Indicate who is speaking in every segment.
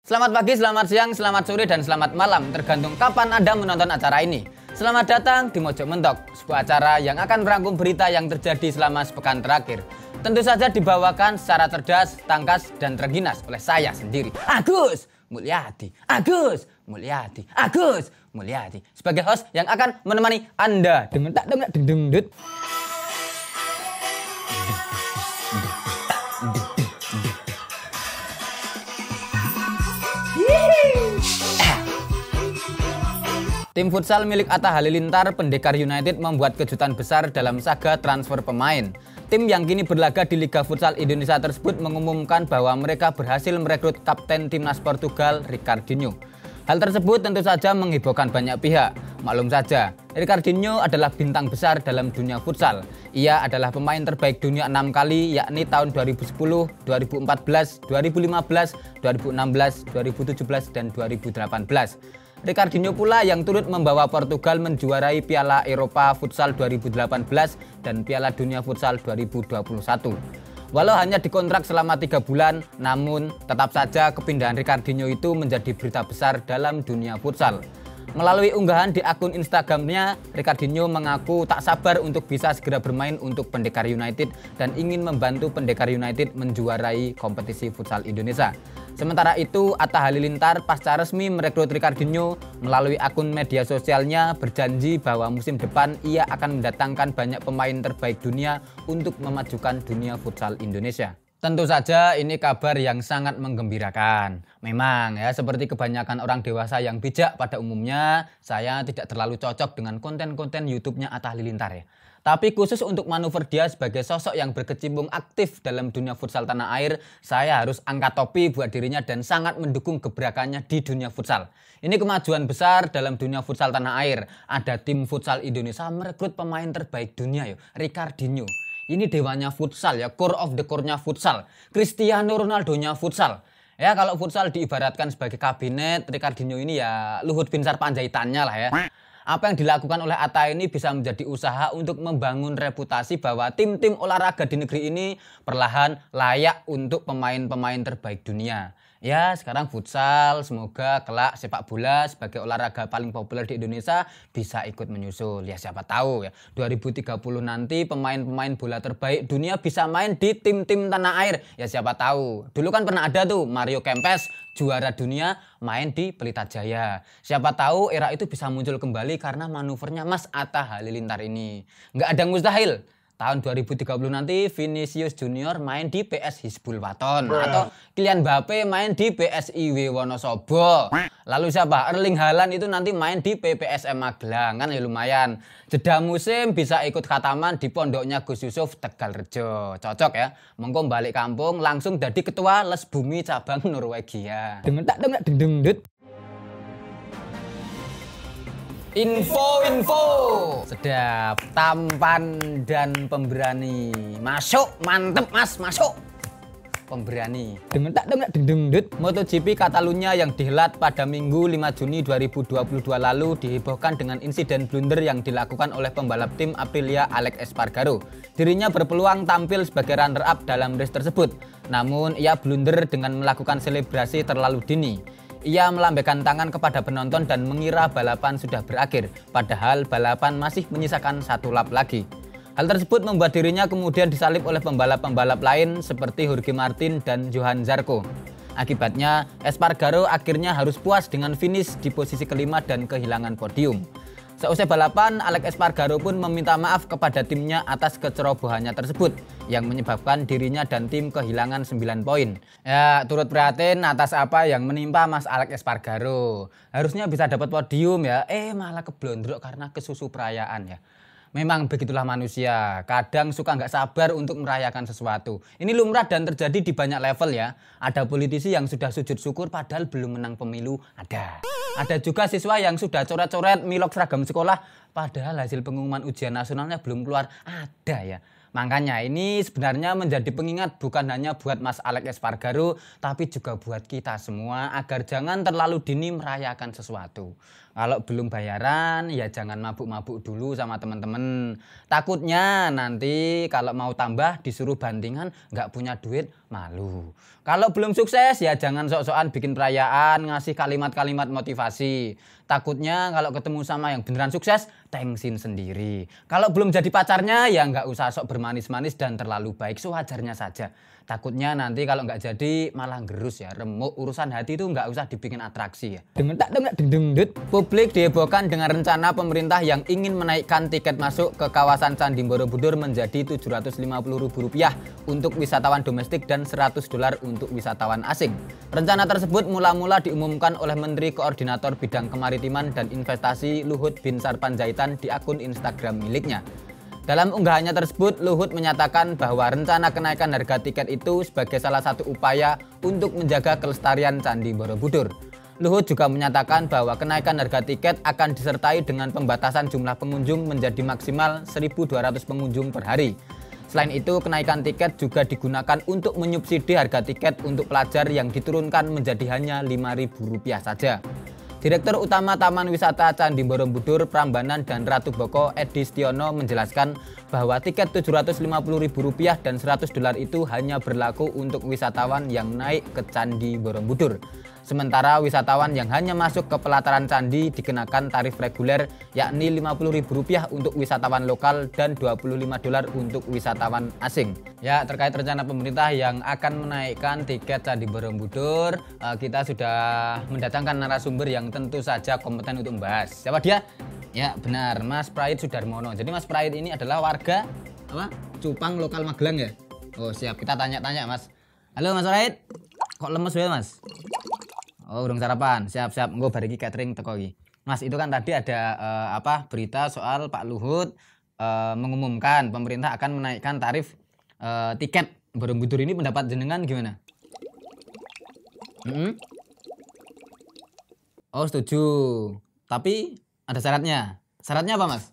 Speaker 1: Selamat pagi, selamat siang, selamat sore, dan selamat malam, tergantung kapan Anda menonton acara ini. Selamat datang di Mojok Mentok, sebuah acara yang akan merangkum berita yang terjadi selama sepekan terakhir. Tentu saja dibawakan secara cerdas, tangkas, dan terginas oleh saya sendiri, Agus Mulyadi. Agus Mulyadi. Agus Mulyadi. Sebagai host yang akan menemani Anda. Tim futsal milik Atta Halilintar, Pendekar United membuat kejutan besar dalam saga transfer pemain. Tim yang kini berlaga di Liga Futsal Indonesia tersebut mengumumkan bahwa mereka berhasil merekrut Kapten Timnas Portugal, Ricardinho. Hal tersebut tentu saja menghebohkan banyak pihak. Maklum saja, Ricardinho adalah bintang besar dalam dunia futsal. Ia adalah pemain terbaik dunia 6 kali, yakni tahun 2010, 2014, 2015, 2016, 2017, dan 2018. Ricardinho pula yang turut membawa Portugal menjuarai Piala Eropa Futsal 2018 dan Piala Dunia Futsal 2021. Walau hanya dikontrak selama 3 bulan, namun tetap saja kepindahan Ricardinho itu menjadi berita besar dalam dunia futsal. Melalui unggahan di akun Instagramnya, Ricardinho mengaku tak sabar untuk bisa segera bermain untuk Pendekar United dan ingin membantu Pendekar United menjuarai kompetisi futsal Indonesia. Sementara itu, Atta Halilintar pasca resmi merekrut Ricardinho melalui akun media sosialnya berjanji bahwa musim depan ia akan mendatangkan banyak pemain terbaik dunia untuk memajukan dunia futsal Indonesia. Tentu saja ini kabar yang sangat menggembirakan. Memang ya, seperti kebanyakan orang dewasa yang bijak pada umumnya, saya tidak terlalu cocok dengan konten-konten YouTube-nya Atta Halilintar ya. Tapi khusus untuk manuver dia sebagai sosok yang berkecimpung aktif dalam dunia futsal tanah air, saya harus angkat topi buat dirinya dan sangat mendukung gebrakannya di dunia futsal. Ini kemajuan besar dalam dunia futsal tanah air. Ada tim futsal Indonesia merekrut pemain terbaik dunia, Ricardinho. Ini dewanya futsal ya, core of the core-nya futsal. Cristiano Ronaldo-nya futsal. Ya kalau futsal diibaratkan sebagai kabinet, Ricardinho ini ya Luhut Binsar Panjaitannya lah ya. Apa yang dilakukan oleh Atta ini bisa menjadi usaha untuk membangun reputasi bahwa tim-tim olahraga di negeri ini perlahan layak untuk pemain-pemain terbaik dunia. Ya sekarang futsal, semoga kelak sepak bola sebagai olahraga paling populer di Indonesia bisa ikut menyusul. Ya siapa tahu ya 2030 nanti pemain-pemain bola terbaik dunia bisa main di tim-tim tanah air. Ya siapa tahu. Dulu kan pernah ada tuh Mario Kempes juara dunia main di Pelita Jaya. Siapa tahu era itu bisa muncul kembali karena manuvernya Mas Atta Halilintar ini. Nggak ada yang mustahil. Tahun 2030 nanti Vinicius Junior main di PS Hizbul Waton. Atau Kylian Mbappe main di PSIW Wonosobo. Lalu siapa? Erling Haaland itu nanti main di PPSM Magelang. Kan ya lumayan. Jeda musim bisa ikut khataman di pondoknya Gus Yusuf Tegalrejo. Cocok ya. Mengko balik kampung langsung jadi ketua Les Bumi cabang Norwegia. Info sedap, tampan dan pemberani. Masuk, mantep mas, masuk. Pemberani. MotoGP Catalunya yang dihelat pada Minggu 5 Juni 2022 lalu dihebohkan dengan insiden blunder yang dilakukan oleh pembalap tim Aprilia Alex Espargaro. Dirinya berpeluang tampil sebagai runner-up dalam race tersebut. Namun ia blunder dengan melakukan selebrasi terlalu dini. Ia melambaikan tangan kepada penonton dan mengira balapan sudah berakhir, padahal balapan masih menyisakan 1 lap lagi. Hal tersebut membuat dirinya kemudian disalip oleh pembalap-pembalap lain seperti Jorge Martin dan Johan Zarco. Akibatnya, Espargaro akhirnya harus puas dengan finish di posisi kelima dan kehilangan podium. Seusai balapan, Alex Espargaro pun meminta maaf kepada timnya atas kecerobohannya tersebut yang menyebabkan dirinya dan tim kehilangan 9 poin. Ya, turut prihatin atas apa yang menimpa Mas Alex Espargaro. Harusnya bisa dapat podium ya, malah keblondrok karena kesusu perayaan ya. Memang begitulah manusia, kadang suka nggak sabar untuk merayakan sesuatu. Ini lumrah dan terjadi di banyak level ya. Ada politisi yang sudah sujud syukur padahal belum menang pemilu, ada. Ada juga siswa yang sudah coret-coret milok seragam sekolah padahal hasil pengumuman ujian nasionalnya belum keluar, ada ya. Makanya ini sebenarnya menjadi pengingat bukan hanya buat Mas Alex Espargaro, tapi juga buat kita semua agar jangan terlalu dini merayakan sesuatu. Kalau belum bayaran ya jangan mabuk-mabuk dulu sama teman-teman. Takutnya nanti kalau mau tambah disuruh bandingan nggak punya duit malu. Kalau belum sukses ya jangan sok-sokan bikin perayaan, ngasih kalimat-kalimat motivasi. Takutnya kalau ketemu sama yang beneran sukses, tengsin sendiri. Kalau belum jadi pacarnya ya nggak usah sok bermanis-manis dan terlalu baik, sewajarnya saja. Takutnya nanti kalau nggak jadi malah gerus ya, remuk. Urusan hati itu nggak usah dibikin atraksi ya. Publik dihebohkan dengan rencana pemerintah yang ingin menaikkan tiket masuk ke kawasan Candi Borobudur menjadi Rp750.000 untuk wisatawan domestik dan $100 untuk wisatawan asing. Rencana tersebut mula-mula diumumkan oleh Menteri Koordinator Bidang Kemaritiman dan Investasi Luhut Binsar Panjaitan di akun Instagram miliknya. Dalam unggahannya tersebut, Luhut menyatakan bahwa rencana kenaikan harga tiket itu sebagai salah satu upaya untuk menjaga kelestarian Candi Borobudur. Luhut juga menyatakan bahwa kenaikan harga tiket akan disertai dengan pembatasan jumlah pengunjung menjadi maksimal 1.200 pengunjung per hari. Selain itu, kenaikan tiket juga digunakan untuk menyubsidi harga tiket untuk pelajar yang diturunkan menjadi hanya Rp5.000 saja. Direktur Utama Taman Wisata Candi Borobudur Prambanan dan Ratu Boko Edi Stiono menjelaskan bahwa tiket Rp750.000 dan $100 itu hanya berlaku untuk wisatawan yang naik ke Candi Borobudur. Sementara wisatawan yang hanya masuk ke pelataran candi dikenakan tarif reguler yakni Rp50.000 untuk wisatawan lokal dan $25 untuk wisatawan asing. Ya, terkait rencana pemerintah yang akan menaikkan tiket Candi Borobudur, kita sudah mendatangkan narasumber yang tentu saja kompeten untuk membahas. Siapa dia? Ya benar, Mas Prahit Sudarmono. Jadi Mas Prahit ini adalah warga Cupang lokal Magelang ya? Oh siap, kita tanya-tanya Mas. Halo Mas Prahit, kok lemes ya Mas? Oh, urung sarapan. Siap-siap. Engko bariki catering teko iki. Mas, itu kan tadi ada berita soal Pak Luhut mengumumkan pemerintah akan menaikkan tarif tiket Borobudur ini, pendapat jenengan gimana? Oh, setuju. Tapi ada syaratnya. Syaratnya apa, Mas?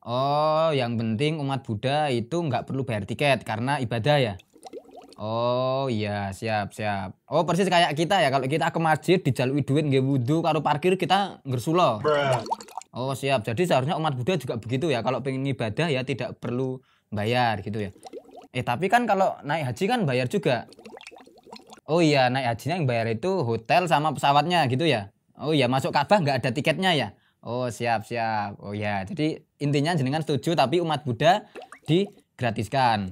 Speaker 1: Oh, yang penting umat Buddha itu nggak perlu bayar tiket karena ibadah ya. Oh iya, siap. Oh persis kayak kita ya, kalau kita ke masjid dijalui duit nggih wudu karo parkir kita ngersulo. Oh siap, jadi seharusnya umat Buddha juga begitu ya, kalau pengen ibadah ya tidak perlu bayar gitu ya. Tapi kan kalau naik haji kan bayar juga. Oh iya, naik hajinya yang bayar itu hotel sama pesawatnya gitu ya. Oh iya, masuk Ka'bah nggak ada tiketnya ya. Oh siap. Oh ya, jadi intinya jenengan setuju tapi umat Buddha digratiskan.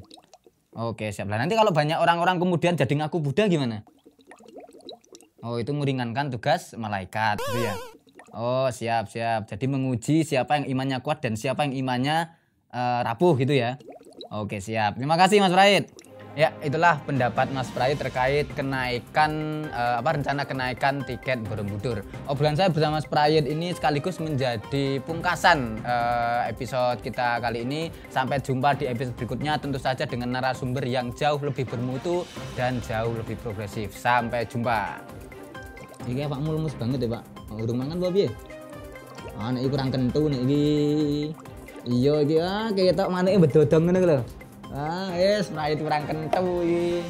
Speaker 1: Oke siap lah. Nanti kalau banyak orang-orang kemudian jadi ngaku Buddha gimana? Oh itu meringankan tugas malaikat gitu ya. Oh siap. Jadi menguji siapa yang imannya kuat dan siapa yang imannya rapuh gitu ya. Oke siap. Terima kasih Mas Prahit. Ya itulah pendapat Mas Prahit terkait kenaikan rencana kenaikan tiket Borobudur. Obrolan saya bersama Mas Prahit ini sekaligus menjadi pungkasan episode kita kali ini. Sampai jumpa di episode berikutnya, tentu saja dengan narasumber yang jauh lebih bermutu dan jauh lebih progresif. Sampai jumpa. Iki Pak lemes banget ya Pak. Urung mangan apa piye? Nek iki kurang kentu nek iki. Iya iki ketok maneke bedodong ngono lho. Yes, Prahit kurang kentu iki.